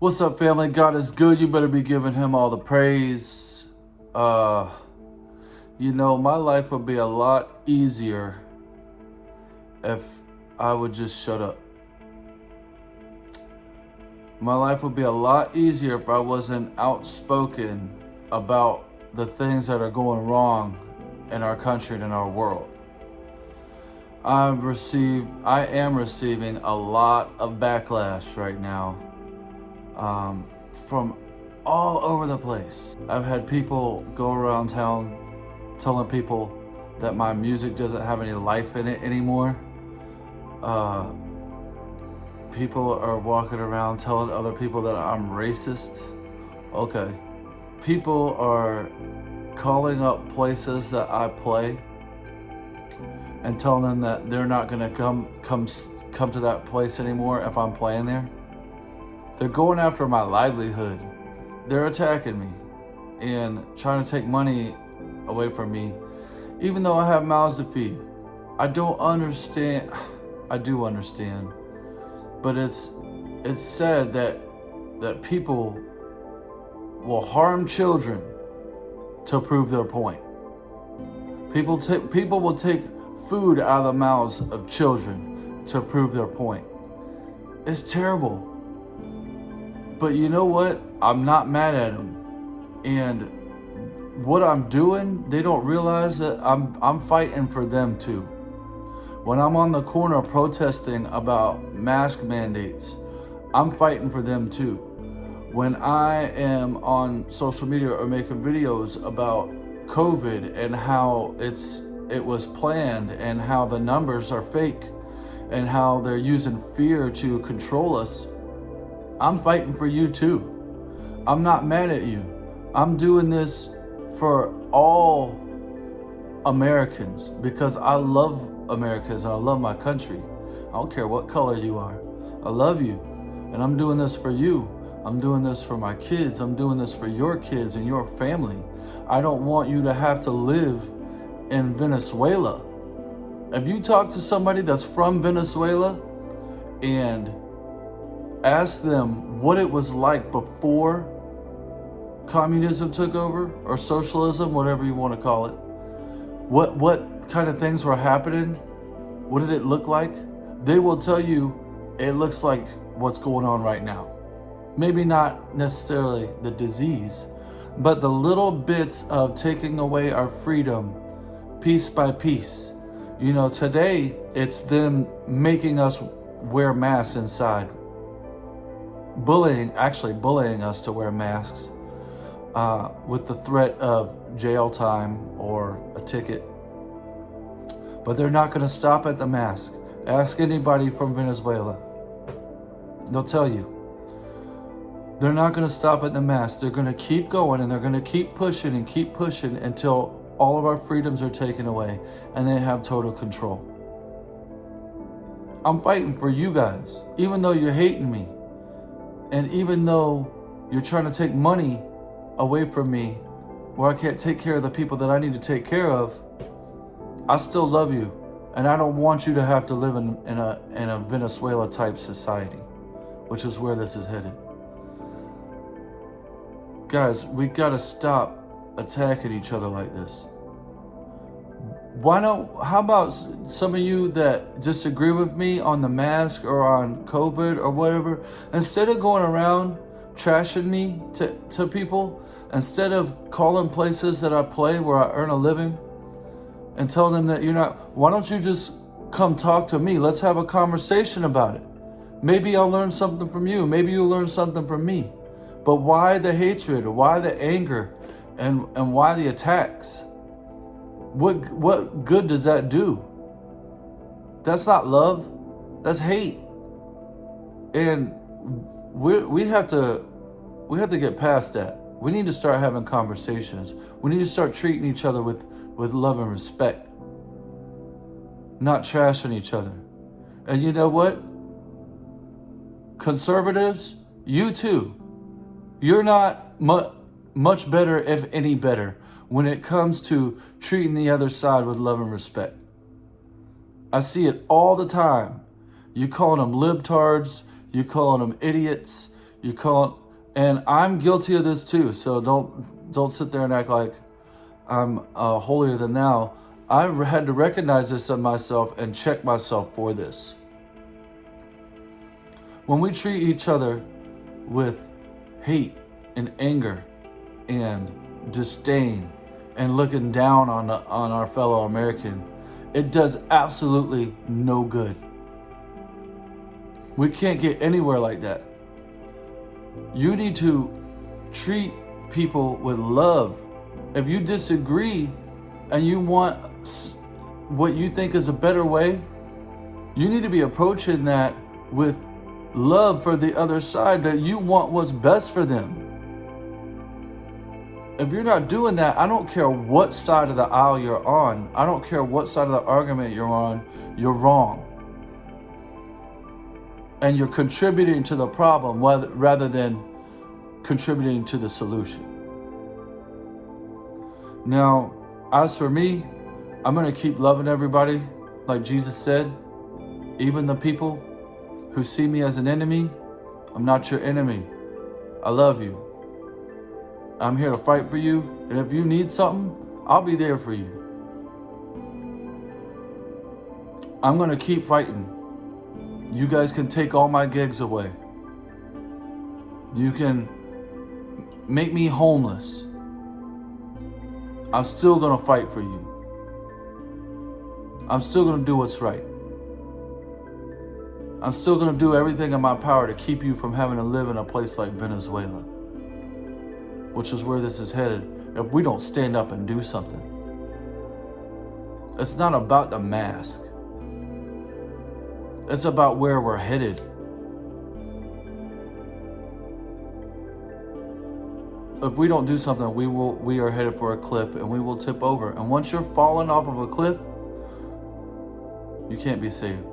What's up, family? God is good. You better be giving him all the praise. My life would be a lot easier if I would just shut up. My life would be a lot easier if I wasn't outspoken about the things that are going wrong in our country and in our world. I am receiving a lot of backlash right now from all over the place. I've had people go around town telling people that my music doesn't have any life in it anymore. People are walking around telling other people that I'm racist. Okay. People are calling up places that I play and telling them that they're not gonna come to that place anymore if I'm playing there. They're going after my livelihood. They're attacking me and trying to take money away from me, even though I have mouths to feed. I don't understand. I do understand, but it's said that people will harm children to prove their point. People will take food out of the mouths of children to prove their point. It's terrible. But you know what? I'm not mad at them. And what I'm doing, they don't realize that I'm fighting for them too. When I'm on the corner protesting about mask mandates, I'm fighting for them too. When I am on social media or making videos about COVID and how it was planned and how the numbers are fake and how they're using fear to control us, I'm fighting for you too. I'm not mad at you. I'm doing this for all Americans because I love Americans and I love my country. I don't care what color you are. I love you. And I'm doing this for you. I'm doing this for my kids. I'm doing this for your kids and your family. I don't want you to have to live in Venezuela. If you talk to somebody that's from Venezuela and ask them what it was like before communism took over, or socialism, whatever you want to call it, what kind of things were happening, what did it look like, they will tell you it looks like what's going on right now. Maybe not necessarily the disease, but the little bits of taking away our freedom piece by piece. Today it's them making us wear masks inside, bullying us to wear masks with the threat of jail time or a ticket. But they're not going to stop at the mask. Ask anybody from Venezuela. They'll tell you. They're not going to stop at the mask. They're going to keep going and they're going to keep pushing until all of our freedoms are taken away and they have total control. I'm fighting for you guys, even though you're hating me. And even though you're trying to take money away from me where I can't take care of the people that I need to take care of, I still love you. And I don't want you to have to live in a Venezuela type society, which is where this is headed. Guys, we gotta stop attacking each other like this. How about some of you that disagree with me on the mask or on COVID or whatever, instead of going around trashing me to people, instead of calling places that I play where I earn a living and telling them that you're not, why don't you just come talk to me? Let's have a conversation about it. Maybe I'll learn something from you. Maybe you'll learn something from me. But why the hatred? Why the anger? And why the attacks? What good does that do? That's not love. That's hate. And we have to get past that. We need to start having conversations. We need to start treating each other with love and respect, not trashing each other. And you know what? Conservatives, you too. You're not much better, if any better, when it comes to treating the other side with love and respect. I see it all the time. You calling them libtards, you calling them idiots, You call, and I'm guilty of this too. So don't sit there and act like I'm holier than thou. I had to recognize this in myself and check myself for this. When we treat each other with hate and anger and disdain and looking down on our fellow American, it does absolutely no good. We can't get anywhere like that. You need to treat people with love. If you disagree and you want what you think is a better way, you need to be approaching that with love for the other side, that you want what's best for them. If you're not doing that, I don't care what side of the aisle you're on. I don't care what side of the argument you're on, you're wrong. And you're contributing to the problem rather than contributing to the solution. Now, as for me, I'm going to keep loving everybody. Like Jesus said, even the people who see me as an enemy, I'm not your enemy. I love you. I'm here to fight for you. And if you need something, I'll be there for you. I'm going to keep fighting. You guys can take all my gigs away. You can make me homeless. I'm still going to fight for you. I'm still going to do what's right. I'm still going to do everything in my power to keep you from having to live in a place like Venezuela, which is where this is headed if we don't stand up and do something. It's not about the mask. It's about where we're headed. If we don't do something, we are headed for a cliff and we will tip over. And once you're falling off of a cliff, you can't be saved.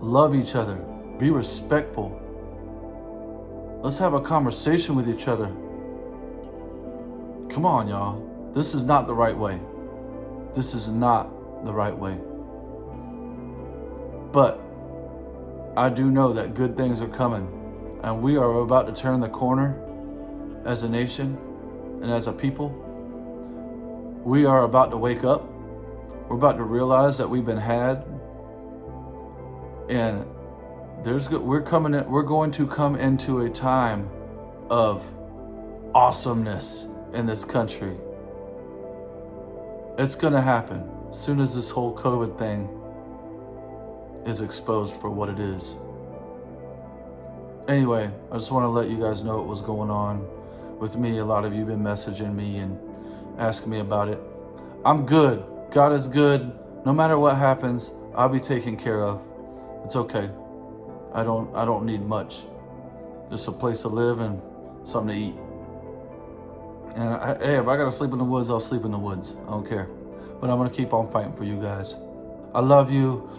Love each other. Be respectful. Let's have a conversation with each other. Come on, y'all. This is not the right way. This is not the right way. But I do know that good things are coming. And we are about to turn the corner as a nation and as a people. We are about to wake up. We're about to realize that we've been had. And we're going to come into a time of awesomeness in this country. It's going to happen as soon as this whole COVID thing is exposed for what it is. Anyway, I just want to let you guys know what was going on with me. A lot of you have been messaging me and asking me about it. I'm good. God is good. No matter what happens, I'll be taken care of. It's okay. I don't need much. Just a place to live and something to eat. And hey, if I gotta sleep in the woods, I'll sleep in the woods. I don't care. But I'm gonna keep on fighting for you guys. I love you.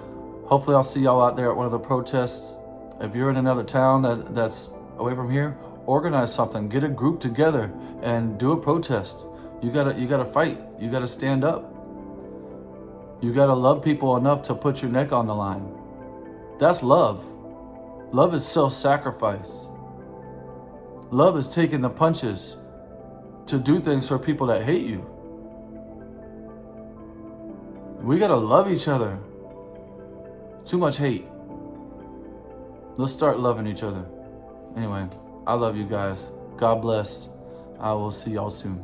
Hopefully I'll see y'all out there at one of the protests. If you're in another town that's away from here, organize something. Get a group together and do a protest. You gotta fight. You gotta stand up. You gotta love people enough to put your neck on the line. That's love. Love is self-sacrifice. Love is taking the punches to do things for people that hate you. We gotta love each other. Too much hate. Let's start loving each other. Anyway, I love you guys. God bless. I will see y'all soon.